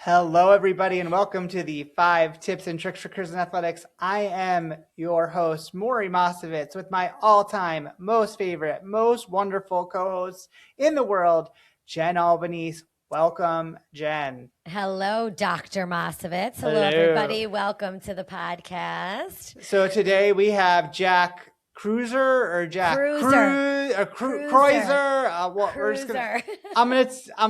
Hello, everybody, and welcome to the 5 Tips and Tricks for Careers in Athletics. I am your host, Morey Mossovitz, with my all-time, most favorite, most wonderful co-host in the world, Jen Albanese. Welcome, Jen. Hello, Dr. Mossovitz. Hello, everybody. Welcome to the podcast. So today we have Jack Kreuzer or Jack Kreuzer. We're just gonna, I'm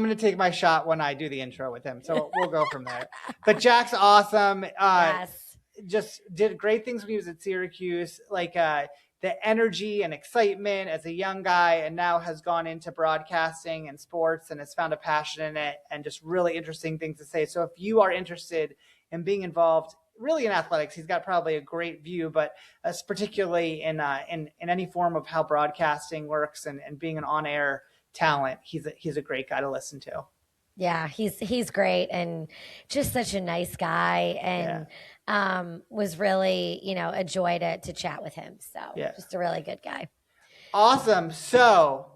gonna take my shot when I do the intro with him. So we'll go from there. But Jack's awesome. Yes. Just did great things when he was at Syracuse. The energy and excitement as a young guy, and now has gone into broadcasting and sports and has found a passion in it and just really interesting things to say. So if you are interested in being involved really in athletics, he's got probably a great view, but particularly in any form of how broadcasting works and being an on-air talent, he's a great guy to listen to. Yeah, he's great and just such a nice guy, and was really, a joy to chat with him. So just a really good guy. Awesome. So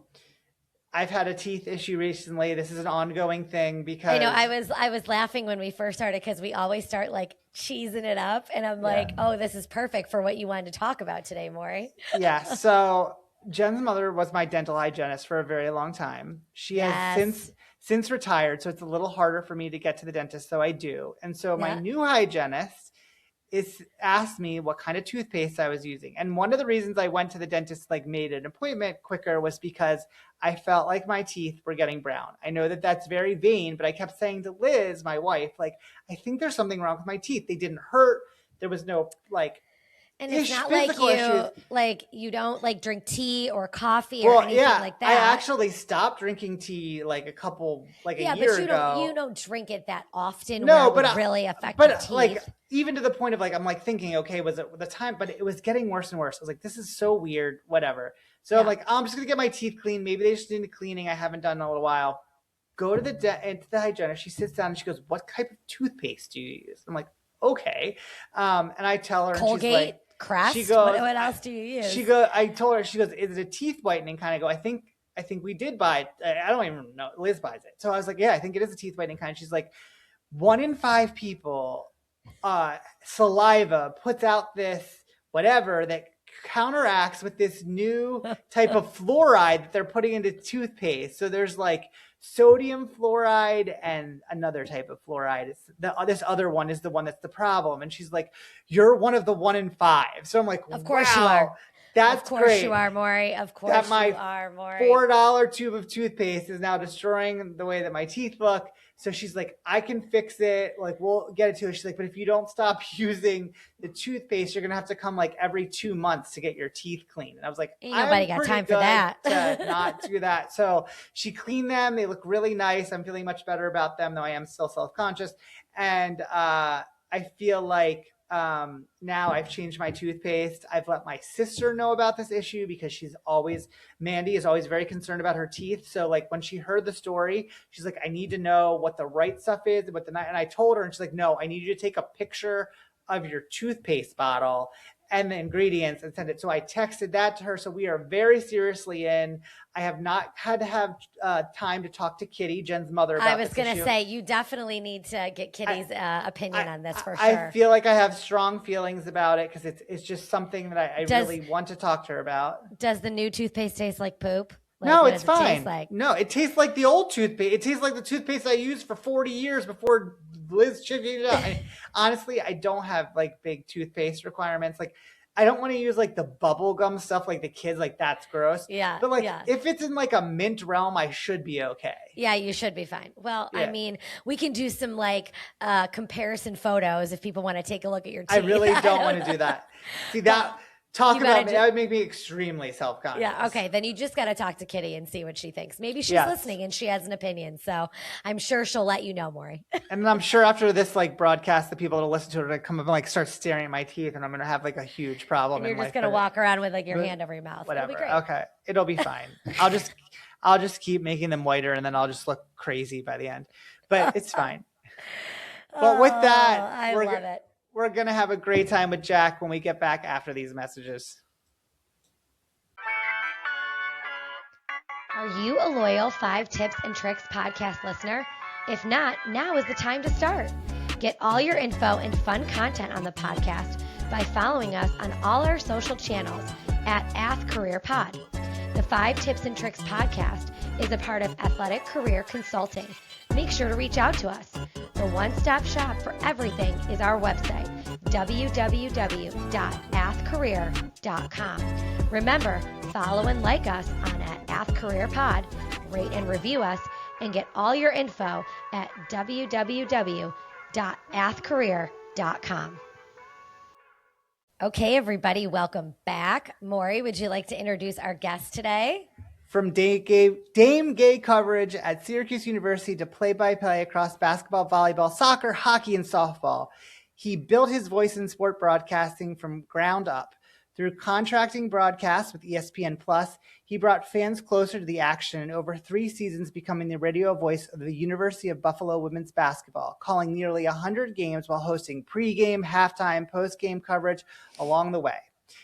I've had a teeth issue recently. This is an ongoing thing because I was laughing when we first started because we always start like cheesing it up, and I'm like, oh, this is perfect for what you wanted to talk about today, Morey. Yeah. So Jen's mother was my dental hygienist for a very long time. She has since retired, so it's a little harder for me to get to the dentist, so I do. And so my new hygienist asked me what kind of toothpaste I was using. And one of the reasons I went to the dentist, made an appointment quicker, was because I felt like my teeth were getting brown. I know that that's very vain, but I kept saying to Liz, my wife, I think there's something wrong with my teeth. They didn't hurt. There was no and it's not you don't drink tea or coffee or anything like that. I actually stopped drinking tea a year ago. But you don't drink it that often. No, but it would really affect your teeth. Even to the point of I'm thinking, okay, was it the time? But it was getting worse and worse. I was like, this is so weird. Whatever. So I'm I'm just gonna get my teeth cleaned. Maybe they just need cleaning. I haven't done in a little while. Go to the hygienist. She sits down and she goes, "What type of toothpaste do you use?" I'm like, "Okay," and I tell her, Colgate? And she's like, Crest? She goes, what else do you use? I told her, she goes, "Is it a teeth whitening kind?" I go, I think we did buy it. I don't even know. Liz buys it. So I was like, yeah, I think it is a teeth whitening kind. She's like, 1 in 5 people, saliva puts out this whatever that counteracts with this new type of fluoride that they're putting into toothpaste. So there's sodium fluoride and another type of fluoride. This other one is the one that's the problem. And she's like, "You're one of the 1 in 5." So I'm like, of course wow, you are. That's of course great. You are, Morey. Of course you are, Morey. $4 tube of toothpaste is now destroying the way that my teeth look. So she's like, "I can fix it. We'll get it to her." She's like, "But if you don't stop using the toothpaste, you're going to have to come every 2 months to get your teeth cleaned." And I was like, ain't nobody got time for that. To not do that. So she cleaned them. They look really nice. I'm feeling much better about them, though I am still self-conscious. And I feel like now I've changed my toothpaste. I've let my sister know about this issue because Mandy is always very concerned about her teeth. So when she heard the story, she's like, "I need to know what the right stuff is, and I told her, and she's like, "No, I need you to take a picture of your toothpaste bottle and the ingredients and send it." So I texted that to her. So we are very seriously in. I have not had to have time to talk to Kitty, Jen's mother, about this issue. I was going to say, you definitely need to get Kitty's opinion on this for sure. I feel like I have strong feelings about it because it's just something that I really want to talk to her about. Does the new toothpaste taste like poop? No, it's fine. No, it tastes like the old toothpaste. It tastes like the toothpaste I used for 40 years before Liz changed it out. Honestly, I don't have big toothpaste requirements. I don't want to use the bubble gum stuff the kids, that's gross. Yeah. But if it's in a mint realm, I should be okay. Yeah, you should be fine. Well, I mean, we can do some comparison photos if people want to take a look at your teeth. I really don't want to do that. See that. That would make me extremely self-conscious. Yeah, okay. Then you just got to talk to Kitty and see what she thinks. Maybe she's listening and she has an opinion. So I'm sure she'll let you know, Morey. And I'm sure after this broadcast, the people that listen to it are going to come up and start staring at my teeth, and I'm going to have a huge problem. And you're just going to walk around with your hand over your mouth. Whatever. It'll be great. Okay. It'll be fine. I'll just keep making them whiter, and then I'll just look crazy by the end. But it's fine. But with that, I love it. We're going to have a great time with Jack when we get back after these messages. Are you a loyal 5 Tips and Tricks podcast listener? If not, now is the time to start. Get all your info and fun content on the podcast by following us on all our social channels at @AthCareerPod. The 5 Tips and Tricks podcast is a part of Athletic Career Consulting. Make sure to reach out to us. The one-stop shop for everything is our website, www.athcareer.com. Remember, follow and like us on @AthCareerPod, rate and review us, and get all your info at www.athcareer.com. Okay, everybody, welcome back. Morey, would you like to introduce our guest today? From Dame Gay coverage at Syracuse University to play-by-play across basketball, volleyball, soccer, hockey, and softball, he built his voice in sport broadcasting from ground up. Through contracting broadcasts with ESPN+, he brought fans closer to the action and over 3 seasons becoming the radio voice of the University of Buffalo women's basketball, calling nearly 100 games while hosting pregame, halftime, postgame coverage along the way.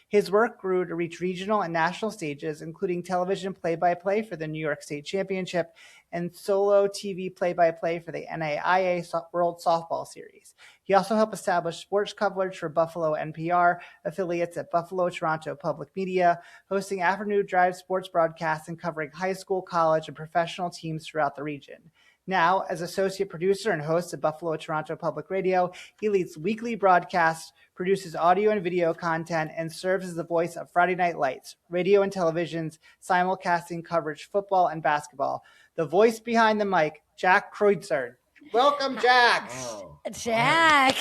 His work grew to reach regional and national stages, including television play-by-play for the New York State Championship and solo TV play-by-play for the NAIA World Softball Series. He also helped establish sports coverage for Buffalo NPR, affiliates at Buffalo Toronto Public Media, hosting afternoon drive sports broadcasts and covering high school, college, and professional teams throughout the region. Now, as associate producer and host of Buffalo Toronto Public Radio, he leads weekly broadcasts, produces audio and video content, and serves as the voice of Friday Night Lights, radio and television's simulcasting coverage football and basketball. The voice behind the mic, Jack Kreuzer. Welcome, Jack. Oh, Jack.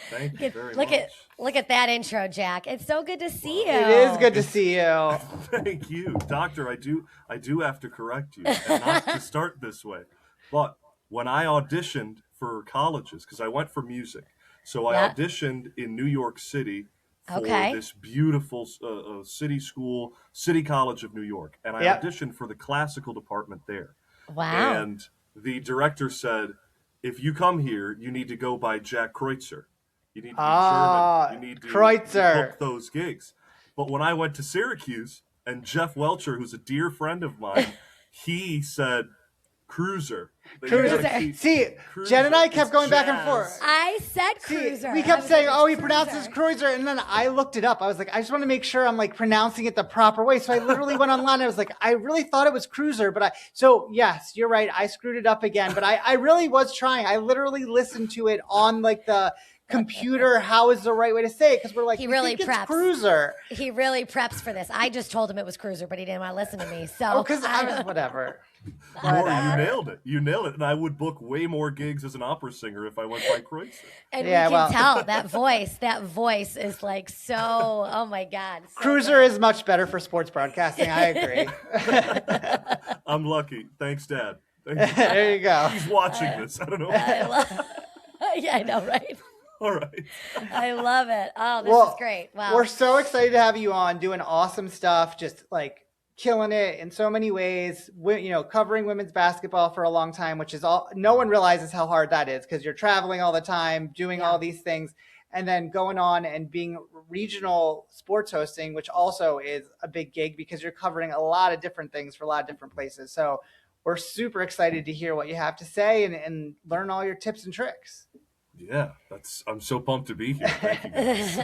Thank you very much. Look at that intro, Jack. It's so good to see you. It is good to see you. Thank you, Doctor. I do have to correct you, and not to start this way. But when I auditioned for colleges, because I went for music, so I auditioned in New York City for this beautiful city school, City College of New York, and I auditioned for the classical department there. Wow. And the director said, if you come here, you need to go by Jack Kreuzer. You need to be German. You need to book those gigs. But when I went to Syracuse, and Jeff Welcher, who's a dear friend of mine, he said Kreuzer. Kreuzer. See, Kreuzer. Jen and I kept going back and forth. I said Kreuzer. We kept saying, he pronounces Kreuzer. And then I looked it up. I was like, I just want to make sure I'm like pronouncing it the proper way. So I literally went online. And I was like, I really thought it was Kreuzer. So yes, you're right. I screwed it up again. But I really was trying. I literally listened to it on like the computer. How is the right way to say it? Because we're like, he really preps. Kreuzer. He really preps for this. I just told him it was Kreuzer, but he didn't want to listen to me. So because whatever. Morey, you nailed it. And I would book way more gigs as an opera singer if I went by Kreuzer. And we can tell that voice is like so, oh my God. So Kreuzer is much better for sports broadcasting. I agree. I'm lucky. Thanks, Dad. There you go. He's watching this. I don't know. Yeah, I know, right? All right. I love it. Oh, this is great. Wow. We're so excited to have you on doing awesome stuff. Just like killing it in so many ways, covering women's basketball for a long time, which is no one realizes how hard that is because you're traveling all the time, doing all these things, and then going on and being regional sports hosting, which also is a big gig because you're covering a lot of different things for a lot of different places. So we're super excited to hear what you have to say and learn all your tips and tricks. Yeah, I'm so pumped to be here. Thank you guys.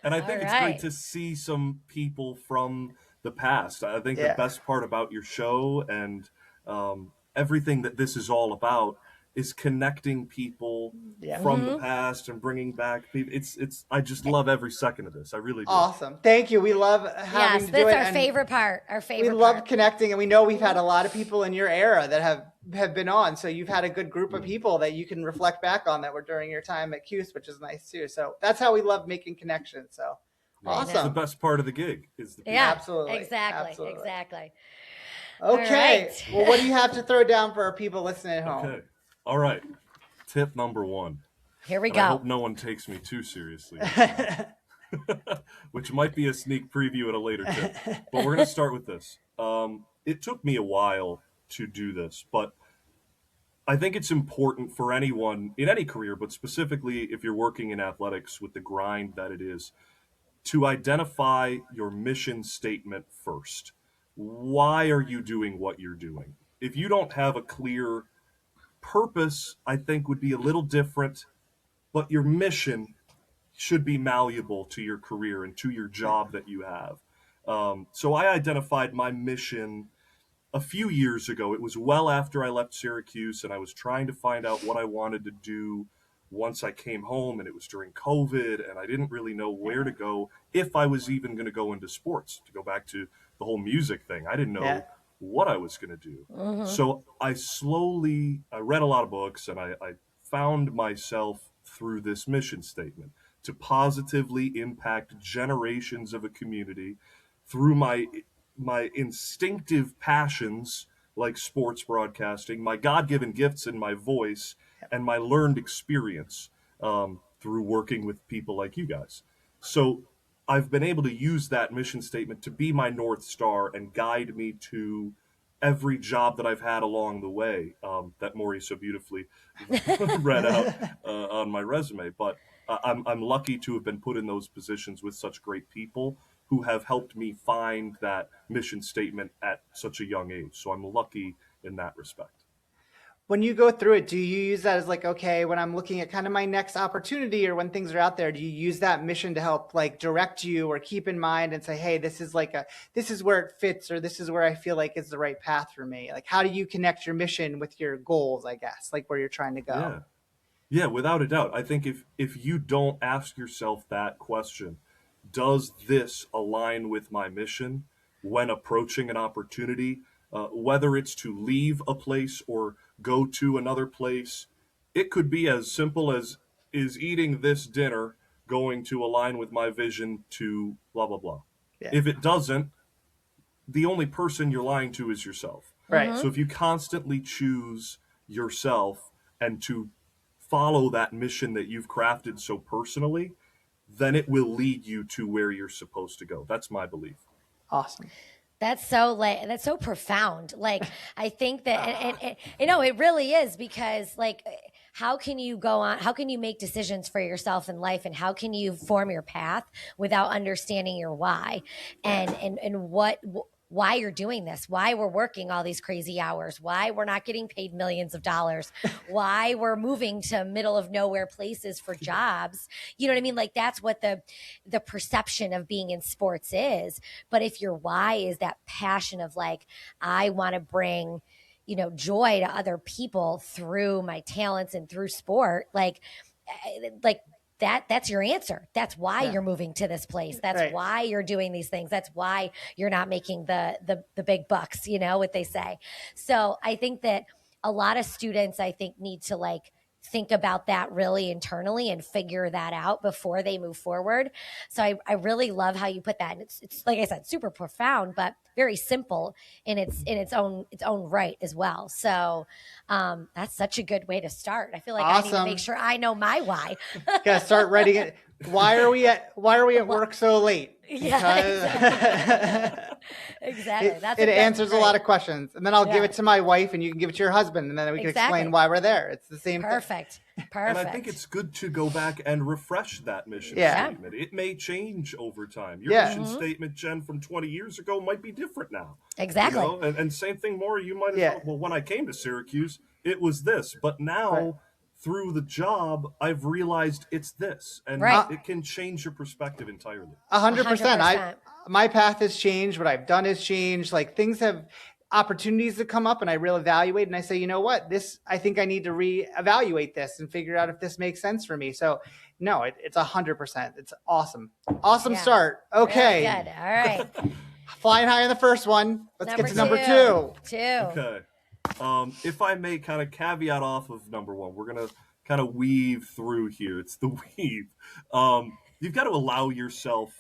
And I think it's great to see some people from the past. I think the best part about your show and everything that this is all about is connecting people from the past and bringing back people. I just love every second of this. I really do. Awesome. Thank you. We love having to do it. Yes, that's our favorite part. We love connecting, and we know we've had a lot of people in your era that have been on. So you've had a good group of people that you can reflect back on that were during your time at CUSE, which is nice too. So that's how we love making connections. So awesome. That's the best part of the gig is the people. Yeah, absolutely. Exactly. Okay. Right. Well, what do you have to throw down for our people listening at home? Okay. All right. Tip number 1. Here we go. I hope no one takes me too seriously. Which might be a sneak preview at a later tip. But we're going to start with this. It took me a while to do this, but I think it's important for anyone in any career, but specifically if you're working in athletics with the grind that it is, to identify your mission statement first. Why are you doing what you're doing? if you don't have a clear purpose, I think would be a little different, but your mission should be malleable to your career and to your job that you have. So I identified my mission a few years ago. It was well after I left Syracuse, and I was trying to find out what I wanted to do once I came home, and it was during COVID, and I didn't really know where to go, if I was even going to go into sports. To go back to the whole music thing, I didn't know what I was going to do. So I read a lot of books, and I found myself through this mission statement to positively impact generations of a community through my instinctive passions like sports broadcasting, my God-given gifts in my voice, and my learned experience through working with people like you guys. So I've been able to use that mission statement to be my North Star and guide me to every job that I've had along the way, that Morey so beautifully read out on my resume. But I'm lucky to have been put in those positions with such great people who have helped me find that mission statement at such a young age. So I'm lucky in that respect. When you go through it, do you use that as like, okay, when I'm looking at kind of my next opportunity or when things are out there, do you use that mission to help like direct you or keep in mind and say, hey, this is where it fits, or this is where I feel like is the right path for me? Like, how do you connect your mission with your goals, I guess, like where you're trying to go? Yeah, without a doubt. I think if you don't ask yourself that question, does this align with my mission when approaching an opportunity, whether it's to leave a place or go to another place? It could be as simple as, is eating this dinner going to align with my vision to blah, blah, blah. Yeah. If it doesn't, the only person you're lying to is yourself. Right. So if you constantly choose yourself and to follow that mission that you've crafted so personally, then it will lead you to where you're supposed to go. That's my belief. Awesome. That's so profound. Like, I think that, and it really is, because like, how can you make decisions for yourself in life, and how can you form your path without understanding your why and why you're doing this, why we're working all these crazy hours, why we're not getting paid millions of dollars, why we're moving to middle of nowhere places for jobs. You know what I mean? Like, that's what the perception of being in sports is. But if your why is that passion of like, I want to bring, joy to other people through my talents and through sport, like that's your answer. That's why you're moving to this place. That's why you're doing these things. That's why you're not making the big bucks, what they say. So I think that a lot of students, need to like think about that really internally and figure that out before they move forward. So I really love how you put that. And it's like I said, super profound, but very simple in its own right as well. So that's such a good way to start. I feel like awesome. I need to make sure I know my why. Gotta start writing it. Why are we at work so late? Yeah, exactly. It answers a lot of questions. And then I'll give it to my wife, and you can give it to your husband, and then we can explain why we're there. It's the same Perfect. thing. Perfect. And I think it's good to go back and refresh that mission statement. It may change over time. Your mission statement, Jen, from 20 years ago might be different now. Exactly. And same thing, Morey, you might have well, when I came to Syracuse, it was this. But now, through the job, I've realized it's this. And it can change your perspective entirely. 100%. My path has changed. What I've done has changed. Like, opportunities that come up, and I really evaluate, and I say, you know what, I think I need to reevaluate this and figure out if this makes sense for me. So no, it's 100%. It's awesome. Awesome start. Okay. Really good. All right. Flying high in the first one. Let's get to number two. Okay. If I may kind of caveat off of number one, we're going to kind of weave through here. It's the weave. You've got to allow yourself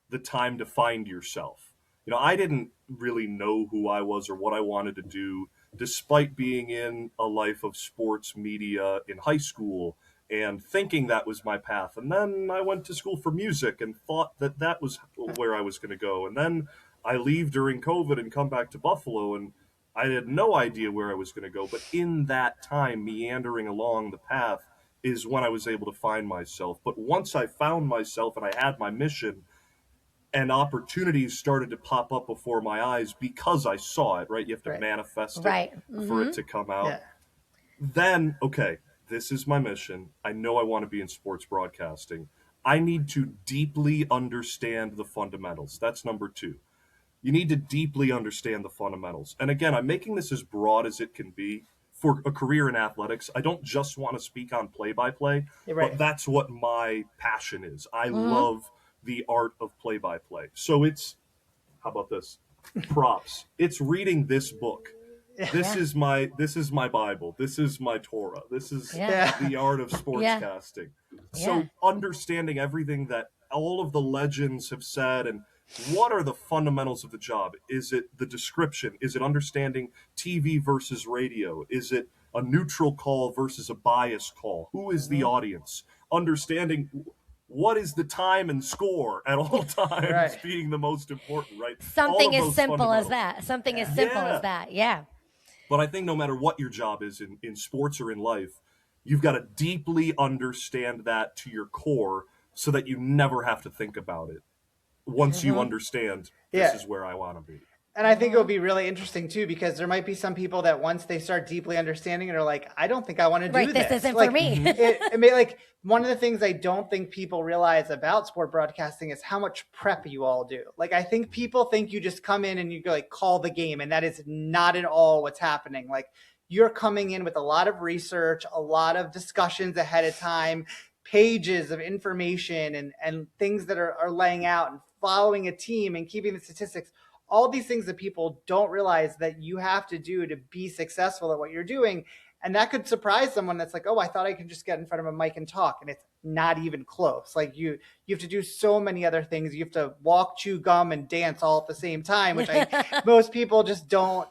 the time to find yourself. I didn't really know who I was or what I wanted to do, despite being in a life of sports media in high school and thinking that was my path. And then I went to school for music and thought that was where I was going to go. And then I leave during COVID and come back to Buffalo, and I had no idea where I was going to go. But in that time, meandering along the path is when I was able to find myself. But once I found myself and I had my mission, and opportunities started to pop up before my eyes because I saw it, right? You have to manifest it for it to come out. Yeah. Then, okay, this is my mission. I know I want to be in sports broadcasting. I need to deeply understand the fundamentals. That's number 2. You need to deeply understand the fundamentals. And again, I'm making this as broad as it can be for a career in athletics. I don't just want to speak on play-by-play, but that's what my passion is. I love the art of play-by-play. So it's, how about this? Props. It's reading this book. This is my Bible. This is my Torah. This is the art of sportscasting. So understanding everything that all of the legends have said, and what are the fundamentals of the job? Is it the description? Is it understanding TV versus radio? Is it a neutral call versus a bias call? Who is the audience? Understanding what is the time and score at all times being the most important, right? Something as simple as that. Something as simple as that. Yeah. But I think no matter what your job is in sports or in life, you've got to deeply understand that to your core so that you never have to think about it. Once you understand, this is where I want to be. And I think it will be really interesting too, because there might be some people that once they start deeply understanding it are like, I don't think I want to do this. This isn't for me. I mean, like, one of the things I don't think people realize about sport broadcasting is how much prep you all do. Like, I think people think you just come in and you go like call the game, and that is not at all what's happening. Like, you're coming in with a lot of research, a lot of discussions ahead of time, pages of information and things that are laying out and following a team and keeping the statistics, all these things that people don't realize that you have to do to be successful at what you're doing. And that could surprise someone that's like, oh, I thought I could just get in front of a mic and talk. And it's not even close. Like you have to do so many other things. You have to walk, chew gum, and dance all at the same time, which most people just don't,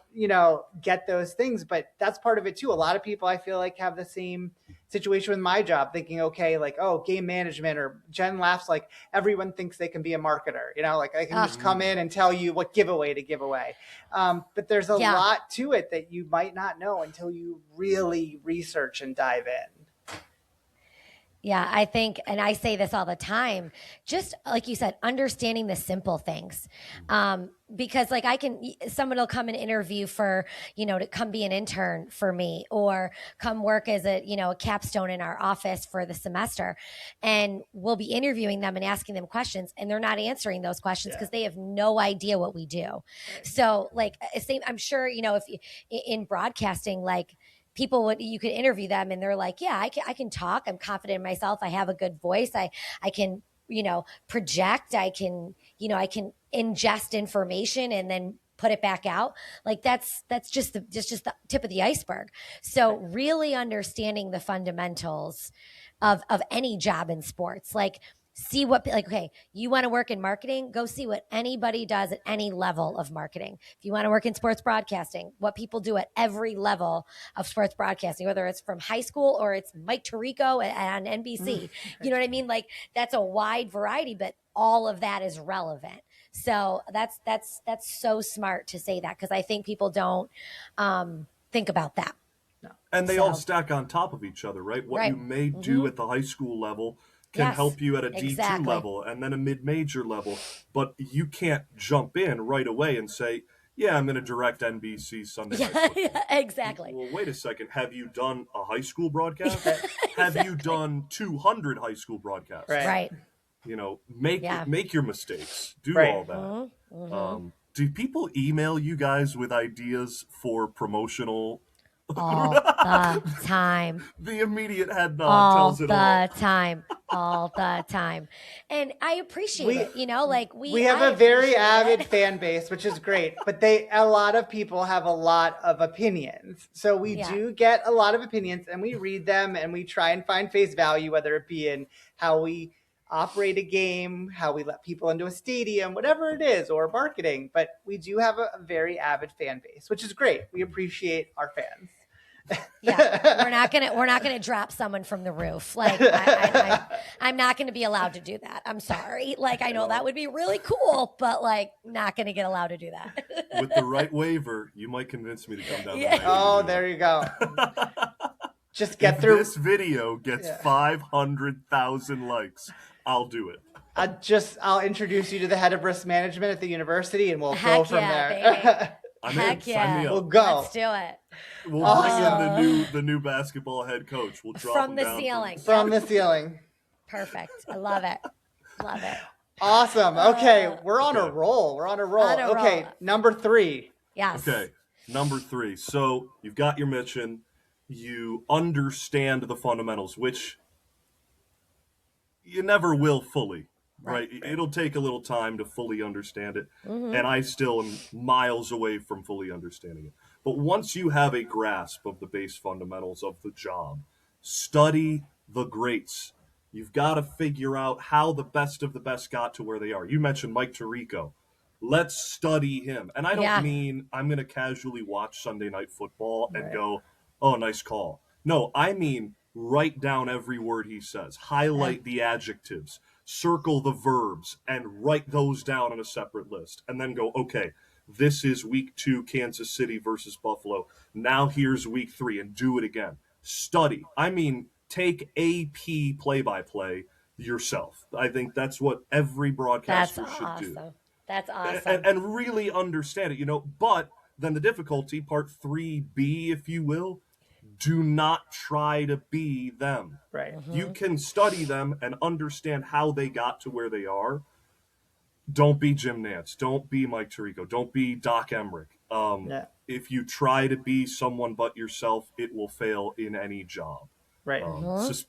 get those things. But that's part of it too. A lot of people, I feel like, have the same situation with my job, thinking, okay, like, oh, game management, or Jen laughs, like everyone thinks they can be a marketer, like I can just come in and tell you what giveaway to give away. But there's a lot to it that you might not know until you really research and dive in. Yeah, I think, and I say this all the time, just like you said, understanding the simple things. Because like someone will come and interview for, to come be an intern for me, or come work as a capstone in our office for the semester. And we'll be interviewing them and asking them questions, and they're not answering those questions because they have no idea what we do. So like, I'm sure, if in broadcasting, like, you could interview them and they're like, yeah, I can talk. I'm confident in myself. I have a good voice. I can, project. I can ingest information and then put it back out. Like that's just the tip of the iceberg. So really understanding the fundamentals of any job in sports, like, see what, like, okay, you want to work in marketing, go see what anybody does at any level of marketing. If you want to work in sports broadcasting, what people do at every level of sports broadcasting, whether it's from high school or it's Mike Tirico on NBC, you know what I mean? Like, that's a wide variety, but all of that is relevant. So that's so smart to say that, because I think people don't think about that. And they all stack on top of each other, right? What you may do at the high school level can help you at a D2 level and then a mid-major level, but you can't jump in right away and say, yeah, I'm going to direct NBC Sunday Night Football. Yeah, exactly. Well, wait a second. Have you done a high school broadcast? Have you done 200 high school broadcasts? Right. Make your mistakes. Do all that. Do people email you guys with ideas for promotional? All the time. The immediate head nod tells it all. All the time. And I appreciate it. Like we have a very avid fan base, which is great, but a lot of people have a lot of opinions. So we do get a lot of opinions, and we read them and we try and find face value, whether it be in how we operate a game, how we let people into a stadium, whatever it is, or marketing. But we do have a very avid fan base, which is great. We appreciate our fans. Yeah, we're not gonna drop someone from the roof. Like, I'm not gonna be allowed to do that. I'm sorry. Like, I know that would be really cool, but like, not gonna get allowed to do that. With the right waiver, you might convince me to come down. Oh, there you go. Just get through. This video gets 500,000 likes, I'll do it. I'll introduce you to the head of risk management at the university, and we'll go from there. Heck yeah. We'll go. Let's do it. We'll bring in the new basketball head coach. We'll drop from him the down ceiling. From the ceiling. Perfect. I love it. Love it. Awesome. Okay, we're on a roll. Okay, number 3. Yes. Okay, number 3. So you've got your mission. You understand the fundamentals, which you never will fully. Right. It'll take a little time to fully understand it. And I still am miles away from fully understanding it. But once you have a grasp of the base fundamentals of the job, study the greats. You've got to figure out how the best of the best got to where they are. You mentioned Mike Tirico. Let's study him. And I don't mean I'm going to casually watch Sunday Night Football and go, oh, nice call. No, I mean write down every word he says. Highlight the adjectives. Circle the verbs and write those down on a separate list. And then go, okay, this is week 2, Kansas City versus Buffalo. Now here's week 3, and do it again. Study. I mean, take AP play-by-play yourself. I think that's what every broadcaster should do. That's awesome. And really understand it, But then the difficulty, part 3B, if you will, do not try to be them. Right. You can study them and understand how they got to where they are. Don't be Jim Nantz. Don't be Mike Tirico. Don't be Doc Emmerich. If you try to be someone but yourself, it will fail in any job. Right.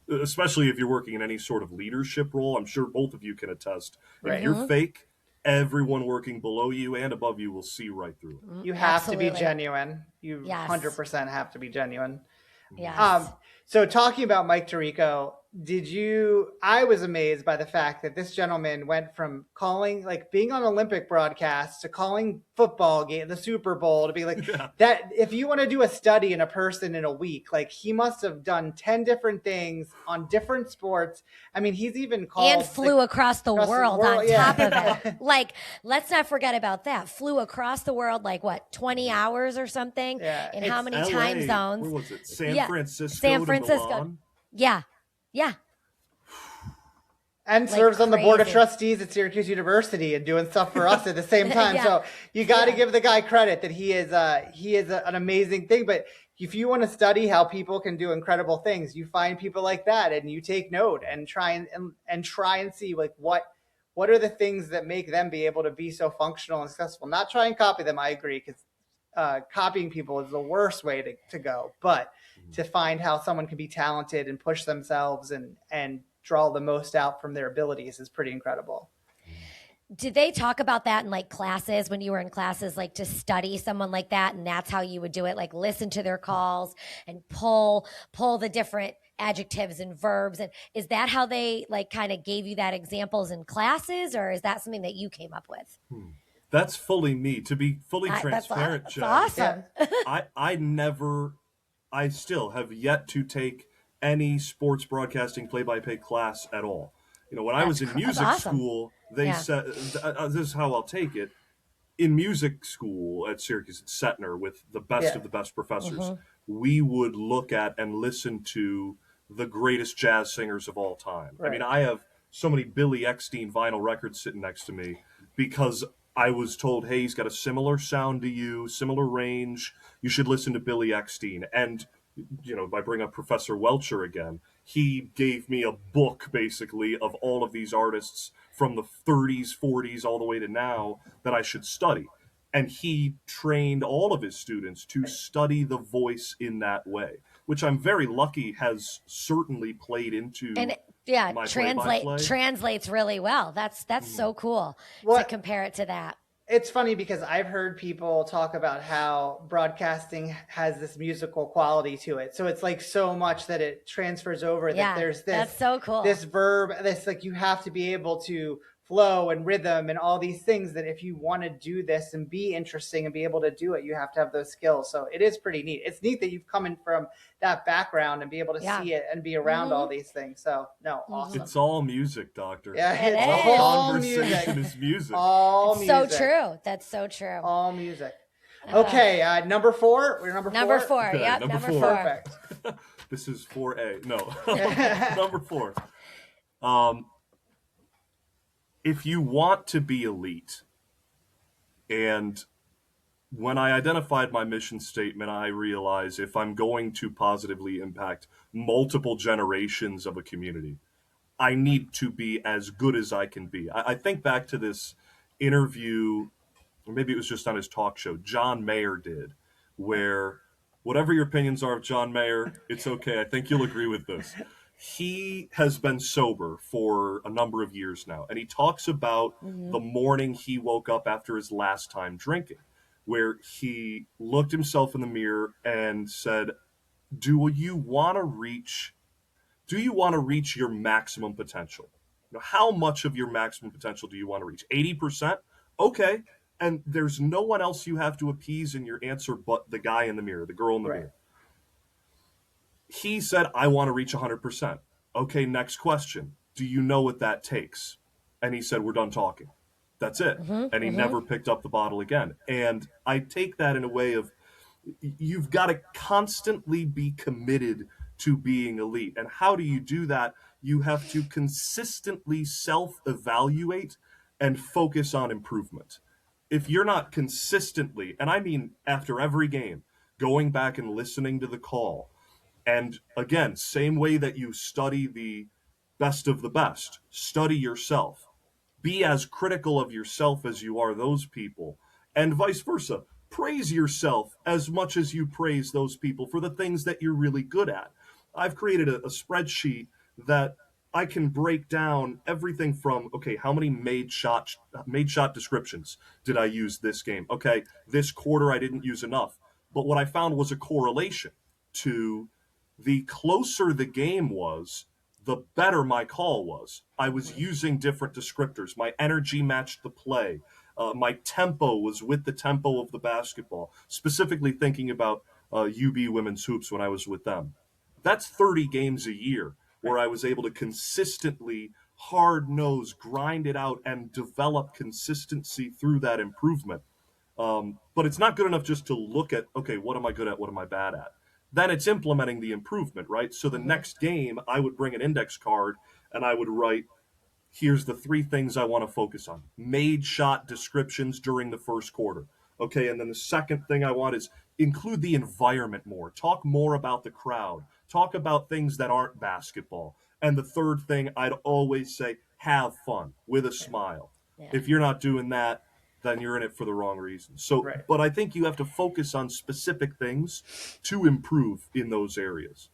Especially if you're working in any sort of leadership role. I'm sure both of you can attest. Right. If you're fake, everyone working below you and above you will see right through it. You have to be genuine. You 100% have to be genuine. Yes. So talking about Mike Tirico, I was amazed by the fact that this gentleman went from calling, being on Olympic broadcasts to calling football game, the Super Bowl, to be that. If you want to do a study in a person in a week, he must have done 10 different things on different sports. I mean, he's even called and flew across the world on top of it. Let's not forget about that. Flew across the world, 20 hours or something? Yeah. In how many LA, time zones? Where was it? San Francisco. Milan? Yeah. And serves on the board of trustees at Syracuse University and doing stuff for us at the same time. So you got to give the guy credit that he is an amazing thing. But if you want to study how people can do incredible things, you find people like that and you take note and try and see what are the things that make them be able to be so functional and successful. Not try and copy them. I agree, because copying people is the worst way to go. But to find how someone can be talented and push themselves and draw the most out from their abilities is pretty incredible. Did they talk about that in classes, when you were in classes, to study someone like that, and that's how you would do it, listen to their calls and pull the different adjectives and verbs? And is that how they kind of gave you that examples in classes, or is that something that you came up with? That's fully me. To be fully transparent, that's awesome. I still have yet to take any sports broadcasting play-by-play class at all. When I was in music school, they said, this is how I'll take it. In music school at Syracuse, at Setner, with the best of the best professors, we would look at and listen to the greatest jazz singers of all time. Right. I mean, I have so many Billy Eckstine vinyl records sitting next to me because I was told, hey, he's got a similar sound to you, similar range. You should listen to Billy Eckstine. And if I bring up Professor Welcher again, he gave me a book, basically, of all of these artists from the 30s, 40s, all the way to now that I should study. And he trained all of his students to study the voice in that way, which I'm very lucky has certainly played into my play-by-play. Translates really well. That's so cool to compare it to that. It's funny because I've heard people talk about how broadcasting has this musical quality to it. So it's so much that it transfers over that there's this, that's so cool. This verb, this you have to be able to flow and rhythm and all these things that if you want to do this and be interesting and be able to do it, you have to have those skills. So it is pretty neat. It's neat that you've come in from that background and be able to see it and be around all these things. So awesome. It's all music, Doctor. Yeah, it's all conversation is music. All music. So true. That's so true. All music. Okay, number 4. We're number 4. Number 4. Okay, yep, number 4. Perfect. This is 4A. No, number 4. if you want to be elite, and when I identified my mission statement, I realized if I'm going to positively impact multiple generations of a community, I need to be as good as I can be. I think back to this interview, or maybe it was just on his talk show, John Mayer did, where whatever your opinions are of John Mayer, it's okay. I think you'll agree with this. He has been sober for a number of years now, and he talks about the morning he woke up after his last time drinking, where he looked himself in the mirror and said, do you want to reach your maximum potential? How much of your maximum potential do you want to reach? 80%? Okay. And there's no one else you have to appease in your answer but the guy in the mirror, the girl in the mirror. He said, I want to reach 100%. Okay, next question. Do you know what that takes? And he said, we're done talking. That's it. And he never picked up the bottle again. And I take that in a way of, you've got to constantly be committed to being elite. And how do you do that? You have to consistently self-evaluate and focus on improvement. If you're not consistently, and I mean after every game, going back and listening to the call, and again, same way that you study the best of the best, study yourself. Be as critical of yourself as you are those people, and vice versa. Praise yourself as much as you praise those people for the things that you're really good at. I've created a spreadsheet that I can break down everything from, okay, how many made shot descriptions did I use this game? Okay, this quarter I didn't use enough. But what I found was a correlation to the closer the game was, the better my call was. I was using different descriptors. My energy matched the play. My tempo was with the tempo of the basketball, specifically thinking about UB women's hoops when I was with them. That's 30 games a year where I was able to consistently hard-nose, grind it out, and develop consistency through that improvement. But it's not good enough just to look at, okay, what am I good at? What am I bad at? Then it's implementing the improvement, right? So the next game, I would bring an index card and I would write, here's the 3 things I want to focus on. Made shot descriptions during the first quarter. Okay, and then the second thing I want is include the environment more. Talk more about the crowd. Talk about things that aren't basketball. And the third thing, I'd always say, have fun with a smile. Yeah. If you're not doing that, then you're in it for the wrong reason. So, but I think you have to focus on specific things to improve in those areas.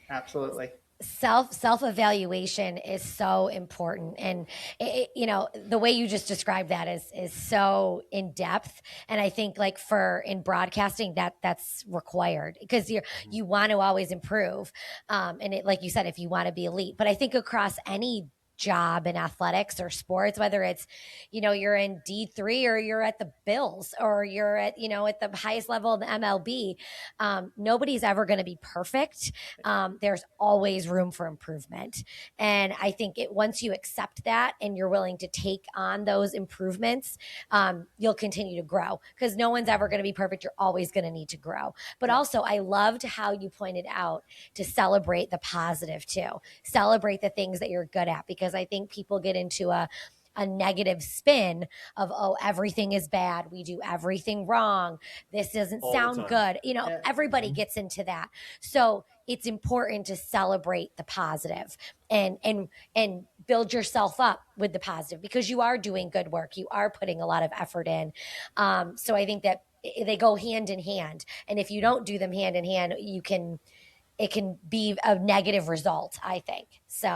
Absolutely. Self-evaluation is so important. And, the way you just described that is so in depth. And I think like in broadcasting that's required because you want to always improve. And like you said, if you want to be elite, but I think across any job in athletics or sports, whether it's, you're in D3 or you're at the Bills or you're at, at the highest level of the MLB, nobody's ever going to be perfect. There's always room for improvement. And I think once you accept that and you're willing to take on those improvements, you'll continue to grow because no one's ever going to be perfect. You're always going to need to grow. But also I loved how you pointed out to celebrate the positive too. Celebrate the things that you're good at, because I think people get into a negative spin of, oh, everything is bad. We do everything wrong. This doesn't sound good. Everybody gets into that. So it's important to celebrate the positive and build yourself up with the positive because you are doing good work. You are putting a lot of effort in. So I think that they go hand in hand. And if you don't do them hand in hand, it can be a negative result, I think. So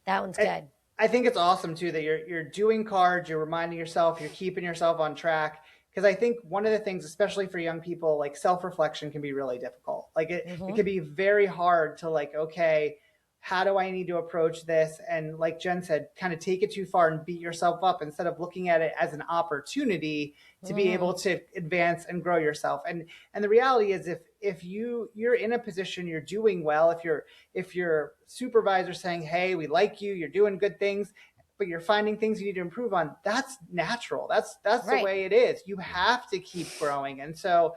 that one's good. I think it's awesome too that you're doing cards, you're reminding yourself, you're keeping yourself on track. Because I think one of the things, especially for young people, like self-reflection can be really difficult. Like it can be very hard to like, okay, how do I need to approach this? And like Jen said, kind of take it too far and beat yourself up instead of looking at it as an opportunity to be able to advance and grow yourself. And the reality is if you're in a position, you're doing well, if your supervisor's saying, hey, we like you, you're doing good things, but you're finding things you need to improve on, that's natural. That's the way it is. You have to keep growing. And so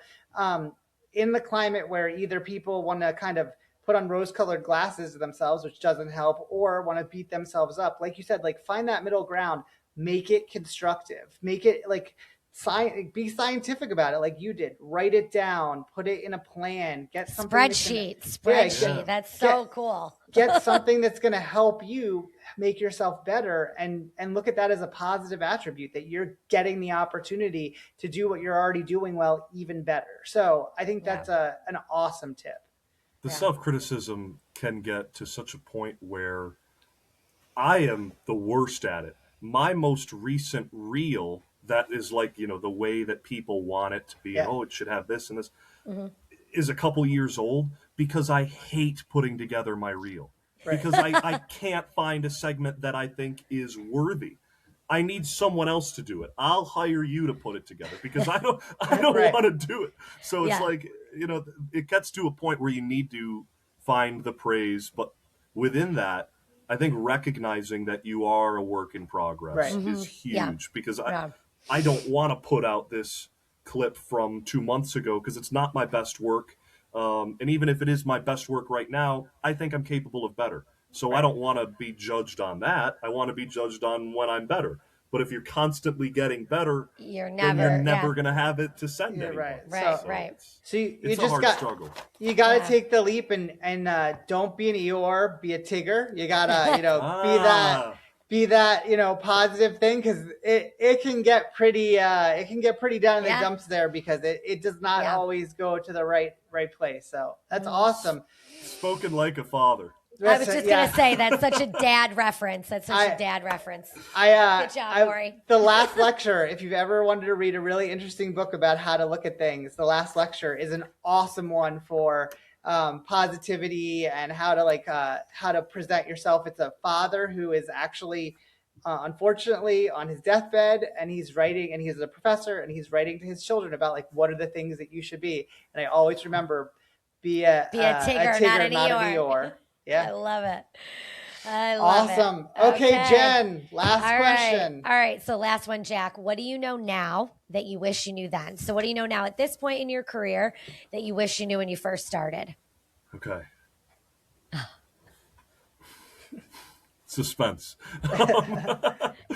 in the climate where either people want to kind of put on rose-colored glasses to themselves, which doesn't help, or want to beat themselves up. Like you said, like find that middle ground, make it constructive, make it like be scientific about it, like you did. Write it down, put it in a plan, get something spreadsheet. That's so cool. Get something that's going to help you make yourself better, and look at that as a positive attribute, that you're getting the opportunity to do what you're already doing well even better. So I think that's an awesome tip. The self-criticism can get to such a point where I am the worst at it. My most recent reel, that is like, the way that people want it to be, it should have this and this, is a couple years old, because I hate putting together my reel. Right. Because I can't find a segment that I think is worthy. I need someone else to do it. I'll hire you to put it together, because I don't want to do it. So it's like, it gets to a point where you need to find the praise, but within that, I think recognizing that you are a work in progress is huge, because I don't want to put out this clip from 2 months ago, because it's not my best work. And even if it is my best work right now, I think I'm capable of better. So I don't want to be judged on that. I want to be judged on when I'm better. But if you're constantly getting better, you're never going to have it to send anymore. Right. So you it's just a hard struggle. You got to take the leap and don't be an Eeyore, be a Tigger. You got to, be that, positive thing, because it can get pretty down in the dumps there, because it does not always go to the right place. So that's awesome. Spoken like a father. I was just going to say, that's such a dad reference. Good job, Morey. The last lecture, if you've ever wanted to read a really interesting book about how to look at things, the last lecture is an awesome one for positivity and how to present yourself. It's a father who is actually, unfortunately, on his deathbed, and he's writing, and he's a professor, and he's writing to his children about like, what are the things that you should be. And I always remember, be a Tigger, not an Eeyore. Yeah. I love it. Awesome. Okay, Jen, last question. All right. So last one, Jack. What do you know now that you wish you knew then? So what do you know now at this point in your career that you wish you knew when you first started? Okay. Suspense.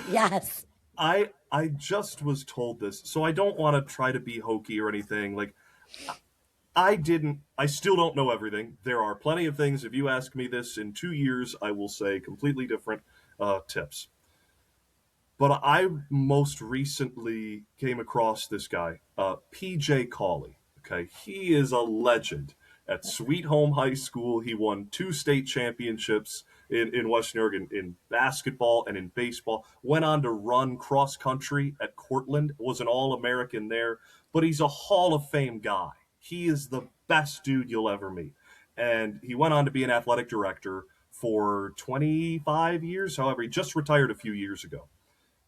Yes. I just was told this, so I don't want to try to be hokey or anything. Like, I still don't know everything. There are plenty of things. If you ask me this in 2 years, I will say completely different tips. But I most recently came across this guy, PJ Cawley. Okay, he is a legend at Sweet Home High School. He won 2 state championships in Western Oregon in basketball and in baseball. Went on to run cross country at Cortland. Was an All-American there. But he's a Hall of Fame guy. He is the best dude you'll ever meet. And he went on to be an athletic director for 25 years. However, he just retired a few years ago.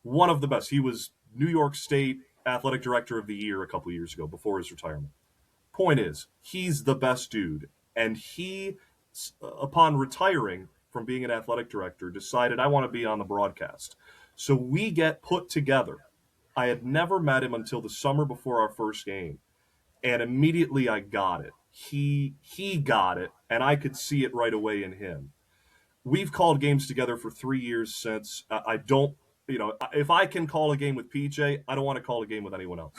One of the best. He was New York State Athletic Director of the Year a couple years ago before his retirement. Point is, he's the best dude. And he, upon retiring from being an athletic director, decided, I want to be on the broadcast. So we get put together. I had never met him until the summer before our first game. And immediately I got it. He got it, and I could see it right away in him. We've called games together for 3 years since. I don't, if I can call a game with PJ, I don't want to call a game with anyone else.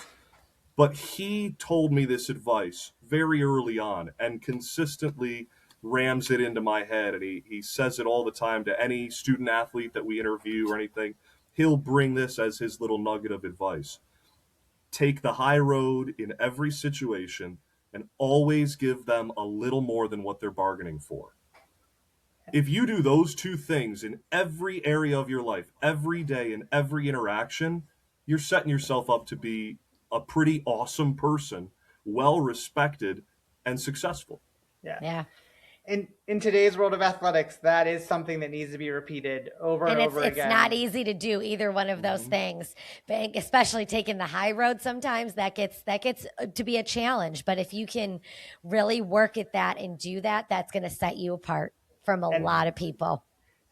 But he told me this advice very early on and consistently rams it into my head. And he says it all the time to any student athlete that we interview or anything. He'll bring this as his little nugget of advice. Take the high road in every situation and always give them a little more than what they're bargaining for. If you do those 2 things in every area of your life, every day, in every interaction, you're setting yourself up to be a pretty awesome person, well-respected, and successful. Yeah. In today's world of athletics, that is something that needs to be repeated over and over again. It's not easy to do either one of those things, but especially taking the high road sometimes that gets to be a challenge. But if you can really work at that and do that, that's going to set you apart from a lot of people.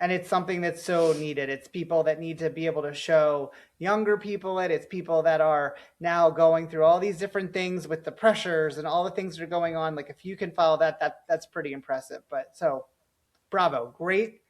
And it's something that's so needed. It's people that need to be able to show younger people it. It's people that are now going through all these different things with the pressures and all the things that are going on. Like if you can follow that's pretty impressive. But so bravo. Great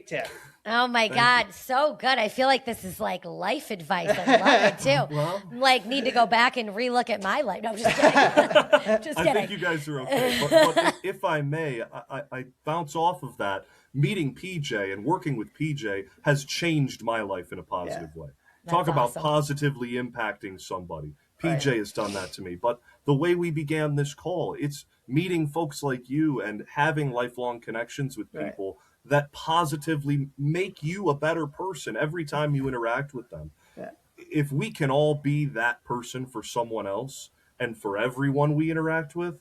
tip. Oh my God, so good. I feel like this is like life advice. I love it too. Well, like need to go back and relook at my life. No, I'm just kidding. Just kidding. I think you guys are okay. But if I may, I bounce off of that. Meeting PJ and working with PJ has changed my life in a positive way. Talk about awesome. Positively impacting somebody. PJ has done that to me. But the way we began this call, it's meeting folks like you and having lifelong connections with people that positively make you a better person every time you interact with them. Yeah. If we can all be that person for someone else and for everyone we interact with,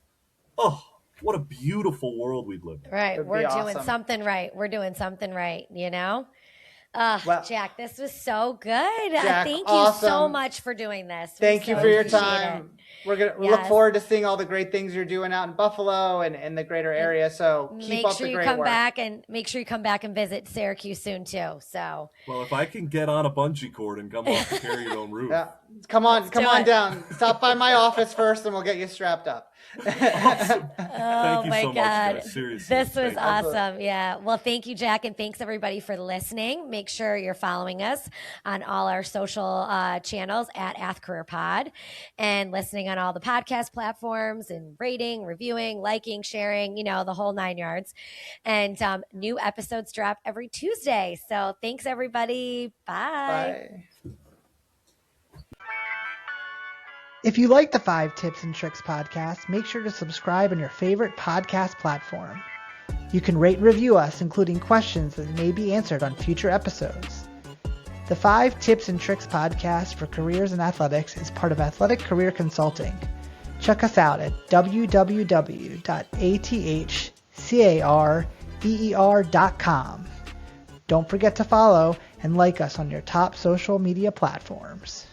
what a beautiful world we'd live in. Right. We're doing something right. We're doing something right, you know? Well, Jack, this was so good. Jack, thank you so much for doing this. Thank you for your time. We're going to look forward to seeing all the great things you're doing out in Buffalo and the greater area. So keep up the great work. Make sure you come back and visit Syracuse soon too. So, well, if I can get on a bungee cord and come off the carry your own roof. Yeah. Come on down. Stop by my office first and we'll get you strapped up. Awesome. Thank you so much, guys. Seriously. This was awesome. Yeah. Well, thank you, Jack. And thanks everybody for listening. Make sure you're following us on all our social channels at @AthCareerPod and listening on all the podcast platforms and rating, reviewing, liking, sharing, the whole 9 yards. And new episodes drop every Tuesday. So thanks everybody. Bye. If you like the 5 Tips and Tricks podcast, make sure to subscribe on your favorite podcast platform. You can rate and review us, including questions that may be answered on future episodes. The 5 Tips and Tricks podcast for careers in athletics is part of Athletic Career Consulting. Check us out at www.athcareer.com. Don't forget to follow and like us on your top social media platforms.